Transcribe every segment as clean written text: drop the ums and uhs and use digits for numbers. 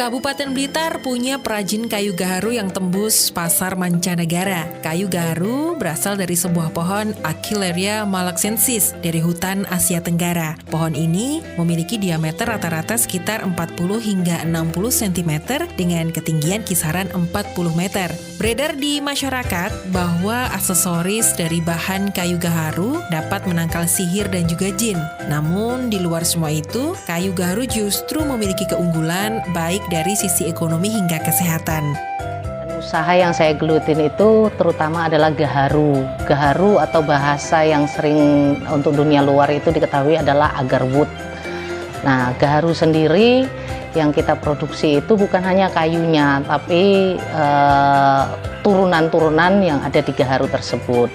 Kabupaten Blitar punya perajin kayu gaharu yang tembus pasar mancanegara. Kayu gaharu berasal dari sebuah pohon Achilleria malaxensis dari hutan Asia Tenggara. Pohon ini memiliki diameter rata-rata sekitar 40 hingga 60 cm dengan ketinggian kisaran 40 meter. Beredar di masyarakat bahwa aksesoris dari bahan kayu gaharu dapat menangkal sihir dan juga jin. Namun di luar semua itu, kayu gaharu justru memiliki keunggulan baik dari sisi ekonomi hingga kesehatan. Usaha yang saya gelutin itu terutama adalah gaharu. Gaharu atau bahasa yang sering untuk dunia luar itu diketahui adalah agar wood. Nah, gaharu sendiri yang kita produksi itu bukan hanya kayunya, tapi turunan-turunan yang ada di gaharu tersebut.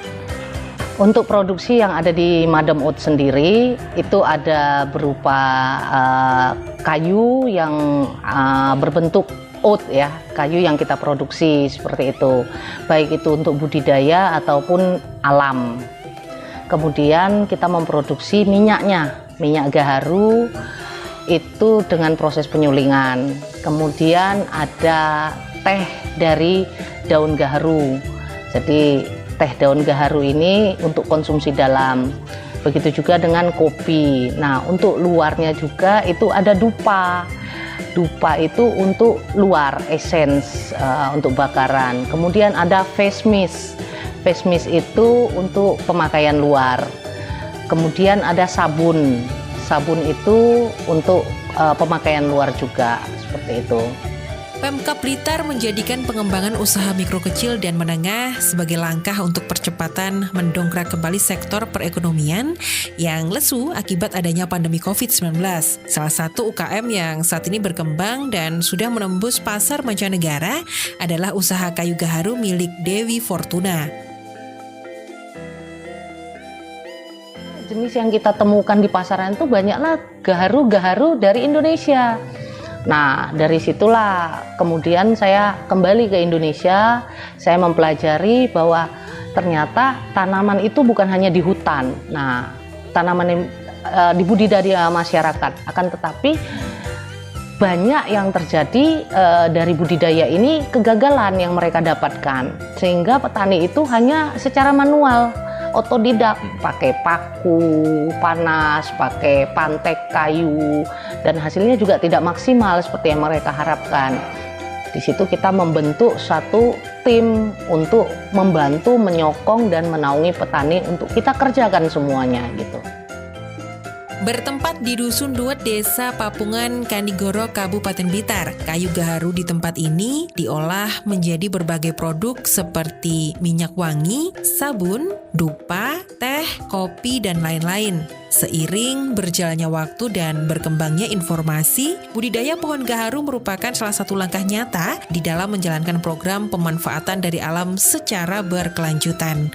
Untuk produksi yang ada di Madam Oud sendiri itu ada berupa kayu yang berbentuk oud ya, kayu yang kita produksi seperti itu, baik itu untuk budidaya ataupun alam. Kemudian kita memproduksi minyaknya, minyak gaharu itu dengan proses penyulingan. Kemudian ada teh dari daun gaharu. Jadi teh daun gaharu ini untuk konsumsi dalam. Begitu juga dengan kopi. Nah, untuk luarnya juga itu ada dupa. Dupa itu untuk luar, essence untuk bakaran. Kemudian ada face mist. Face mist itu untuk pemakaian luar. Kemudian ada sabun. Sabun itu untuk pemakaian luar juga, seperti itu. Pemkab Blitar menjadikan pengembangan usaha mikro kecil dan menengah sebagai langkah untuk percepatan mendongkrak kembali sektor perekonomian yang lesu akibat adanya pandemi COVID-19. Salah satu UKM yang saat ini berkembang dan sudah menembus pasar mancanegara adalah usaha kayu gaharu milik Dewi Fortuna. Jenis yang kita temukan di pasaran itu banyaklah gaharu-gaharu dari Indonesia. Nah, dari situlah kemudian saya kembali ke Indonesia, saya mempelajari bahwa ternyata tanaman itu bukan hanya di hutan. Nah, tanaman yang dibudidaya masyarakat, akan tetapi banyak yang terjadi dari budidaya ini kegagalan yang mereka dapatkan. Sehingga petani itu hanya secara manual, otodidak, pakai paku panas, pakai pantek kayu, dan hasilnya juga tidak maksimal seperti yang mereka harapkan. Di situ kita membentuk satu tim untuk membantu, menyokong dan menaungi petani untuk kita kerjakan semuanya gitu. Bertempat di Dusun Duet, Desa Papungan, Kanigoro, Kabupaten Blitar, kayu gaharu di tempat ini diolah menjadi berbagai produk seperti minyak wangi, sabun, dupa, teh, kopi, dan lain-lain. Seiring berjalannya waktu dan berkembangnya informasi, budidaya pohon gaharu merupakan salah satu langkah nyata di dalam menjalankan program pemanfaatan dari alam secara berkelanjutan.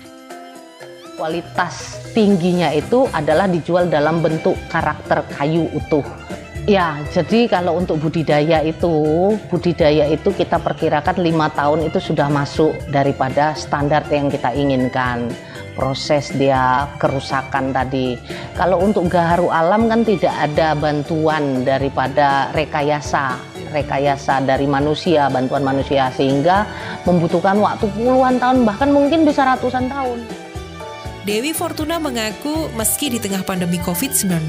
Kualitas tingginya itu adalah dijual dalam bentuk karakter kayu utuh. Ya, jadi kalau untuk budidaya itu kita perkirakan 5 tahun itu sudah masuk daripada standar yang kita inginkan. Proses dia kerusakan tadi. Kalau untuk gaharu alam kan tidak ada bantuan daripada rekayasa dari manusia, bantuan manusia, sehingga membutuhkan waktu puluhan tahun, bahkan mungkin bisa ratusan tahun. Dewi Fortuna mengaku meski di tengah pandemi COVID-19,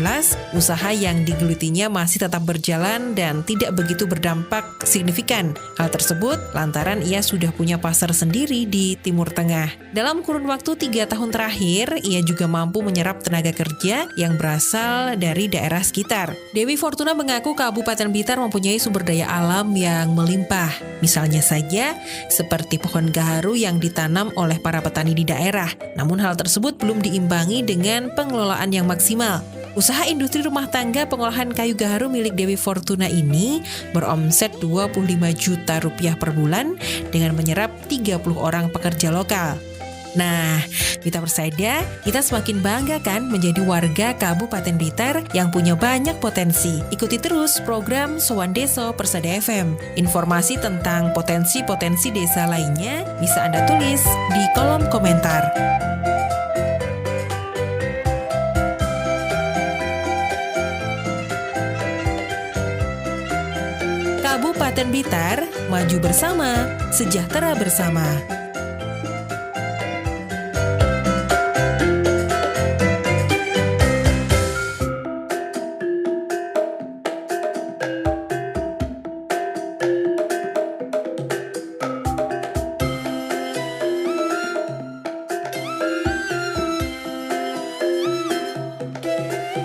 usaha yang digelutinya masih tetap berjalan dan tidak begitu berdampak signifikan. Hal tersebut lantaran ia sudah punya pasar sendiri di Timur Tengah. Dalam kurun waktu 3 tahun terakhir, ia juga mampu menyerap tenaga kerja yang berasal dari daerah sekitar. Dewi Fortuna mengaku Kabupaten Blitar mempunyai sumber daya alam yang melimpah. Misalnya saja, seperti pohon gaharu yang ditanam oleh para petani di daerah. Namun hal tersebut belum diimbangi dengan pengelolaan yang maksimal. Usaha industri rumah tangga pengolahan kayu gaharu milik Dewi Fortuna ini beromset 25 juta rupiah per bulan dengan menyerap 30 orang pekerja lokal. Nah, Mitra Persada, kita semakin bangga kan menjadi warga Kabupaten Blitar yang punya banyak potensi. Ikuti terus program Sowan Deso Persada FM. Informasi tentang potensi-potensi desa lainnya bisa Anda tulis di kolom komentar. Kabupaten dan Blitar, maju bersama, sejahtera bersama.